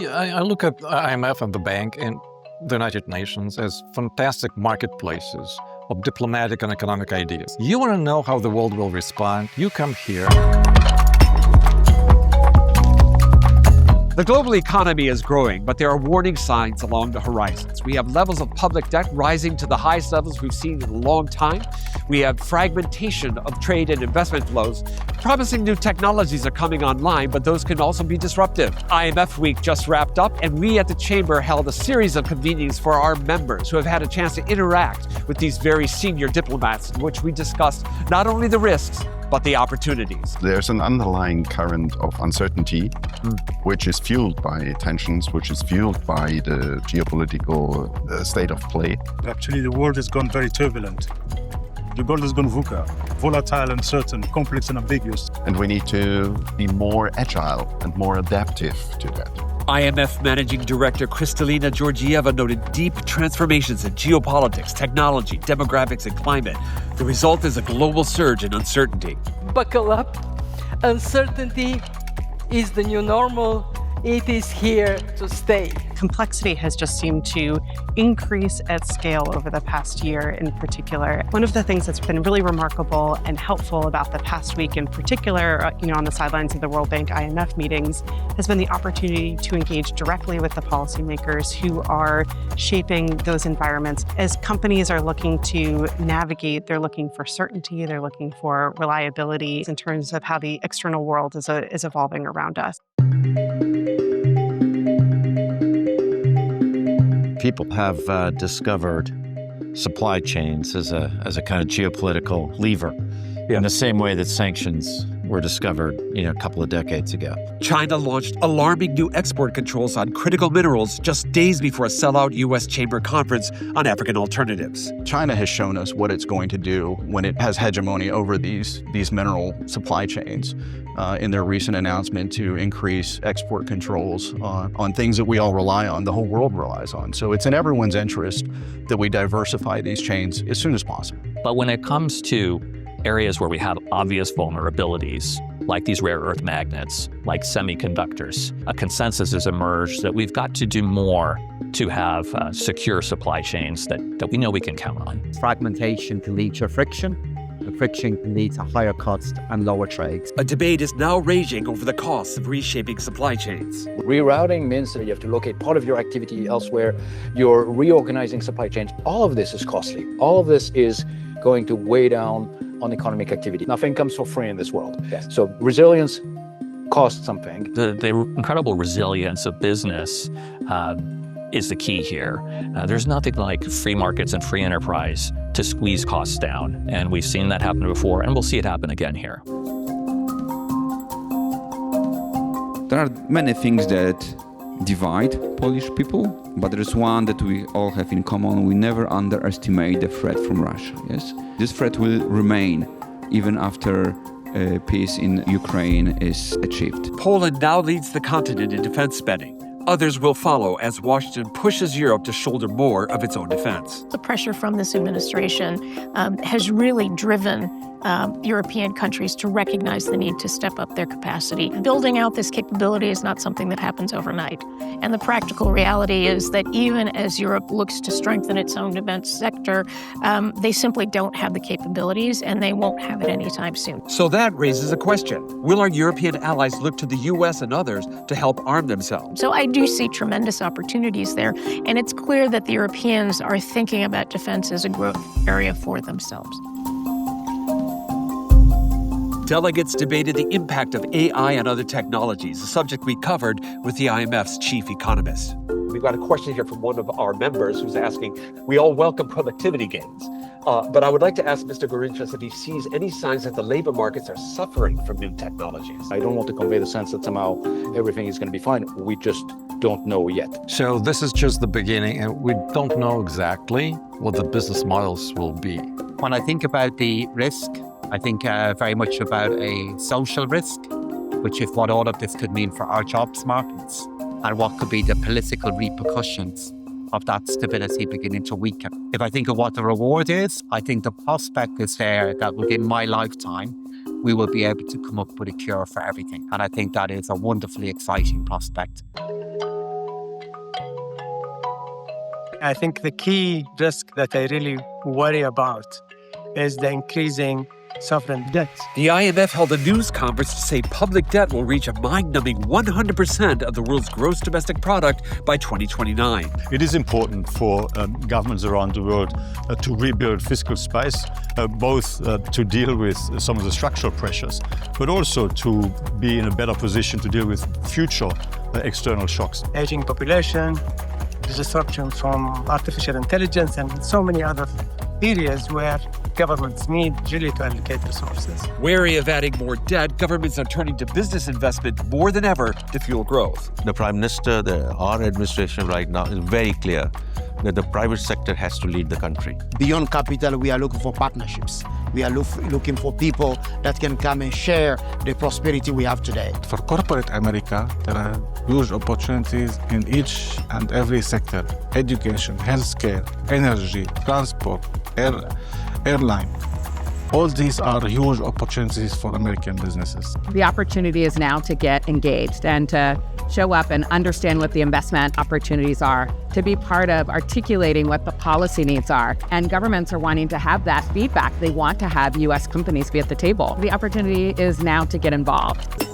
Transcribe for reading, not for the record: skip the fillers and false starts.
Yeah, I look at IMF and the bank and the United Nations as fantastic marketplaces of diplomatic and economic ideas. You want to know how the world will respond? You come here. The global economy is growing, but there are warning signs along the horizons. We have levels of public debt rising to the highest levels we've seen in a long time. We have fragmentation of trade and investment flows. Promising new technologies are coming online, but those can also be disruptive. IMF Week just wrapped up, and we at the Chamber held a series of convenings for our members who have had a chance to interact with these very senior diplomats, in which we discussed not only the risks, but the opportunities. There's an underlying current of uncertainty, which is fueled by tensions, which is fueled by the geopolitical state of play. Actually, the world has gone very turbulent. The world has gone VUCA, volatile, uncertain, complex and ambiguous. And we need to be more agile and more adaptive to that. IMF Managing Director Kristalina Georgieva noted deep transformations in geopolitics, technology, demographics, and climate. The result is a global surge in uncertainty. Buckle up. Uncertainty is the new normal. It is here to stay. Complexity has just seemed to increase at scale over the past year in particular. One of the things that's been really remarkable and helpful about the past week in particular, on the sidelines of the World Bank IMF meetings, has been the opportunity to engage directly with the policymakers who are shaping those environments. As companies are looking to navigate, they're looking for certainty, they're looking for reliability in terms of how the external world is evolving around us. People have discovered supply chains as a kind of geopolitical lever in the same way that sanctions were discovered, a couple of decades ago. China launched alarming new export controls on critical minerals just days before a sellout U.S. Chamber conference on African alternatives. China has shown us what it's going to do when it has hegemony over these mineral supply chains in their recent announcement to increase export controls on things that we all rely on, the whole world relies on. So it's in everyone's interest that we diversify these chains as soon as possible. But when it comes to areas where we have obvious vulnerabilities, like these rare earth magnets, like semiconductors, a consensus has emerged that we've got to do more to have secure supply chains that we know we can count on. Fragmentation can lead to friction. The friction can lead to higher cost and lower trades. A debate is now raging over the costs of reshaping supply chains. Rerouting means that you have to locate part of your activity elsewhere. You're reorganizing supply chains. All of this is costly. All of this is going to weigh down on economic activity. Nothing comes for free in this world. Yes. So resilience costs something. The incredible resilience of business is the key here. There's nothing like free markets and free enterprise to squeeze costs down. And we've seen that happen before, and we'll see it happen again here. There are many things that divide Polish people, but there is one that we all have in common. We never underestimate the threat from Russia, yes? This threat will remain even after peace in Ukraine is achieved. Poland now leads the continent in defense spending. Others will follow as Washington pushes Europe to shoulder more of its own defense. The pressure from this administration has really driven European countries to recognize the need to step up their capacity. Building out this capability is not something that happens overnight. And the practical reality is that even as Europe looks to strengthen its own defense sector, they simply don't have the capabilities, and they won't have it anytime soon. So that raises a question. Will our European allies look to the U.S. and others to help arm themselves? So I do see tremendous opportunities there, and it's clear that the Europeans are thinking about defense as a growth area for themselves. Delegates debated the impact of AI and other technologies, a subject we covered with the IMF's chief economist. We've got a question here from one of our members who's asking, we all welcome productivity gains, but I would like to ask Mr. Gorinchas if he sees any signs that the labor markets are suffering from new technologies. I don't want to convey the sense that somehow everything is going to be fine. We just don't know yet. So this is just the beginning, and we don't know exactly what the business models will be. When I think about the risk, I think very much about a social risk, which is what all of this could mean for our jobs markets and what could be the political repercussions of that stability beginning to weaken. If I think of what the reward is, I think the prospect is there that within my lifetime, we will be able to come up with a cure for everything. And I think that is a wonderfully exciting prospect. I think the key risk that I really worry about is the increasing sovereign debt. The IMF held a news conference to say public debt will reach a mind-numbing 100% of the world's gross domestic product by 2029. It is important for governments around the world to rebuild fiscal space, both to deal with some of the structural pressures, but also to be in a better position to deal with future external shocks. Aging population, disruption from artificial intelligence, and so many other areas where governments need really to allocate resources. Wary of adding more debt, governments are turning to business investment more than ever to fuel growth. The Prime Minister, our administration right now is very clear that the private sector has to lead the country. Beyond capital, we are looking for partnerships. We are looking for people that can come and share the prosperity we have today. For corporate America, there are huge opportunities in each and every sector: education, healthcare, energy, transport, airline. All these are huge opportunities for American businesses. The opportunity is now to get engaged and to show up and understand what the investment opportunities are, to be part of articulating what the policy needs are. And governments are wanting to have that feedback. They want to have U.S. companies be at the table. The opportunity is now to get involved.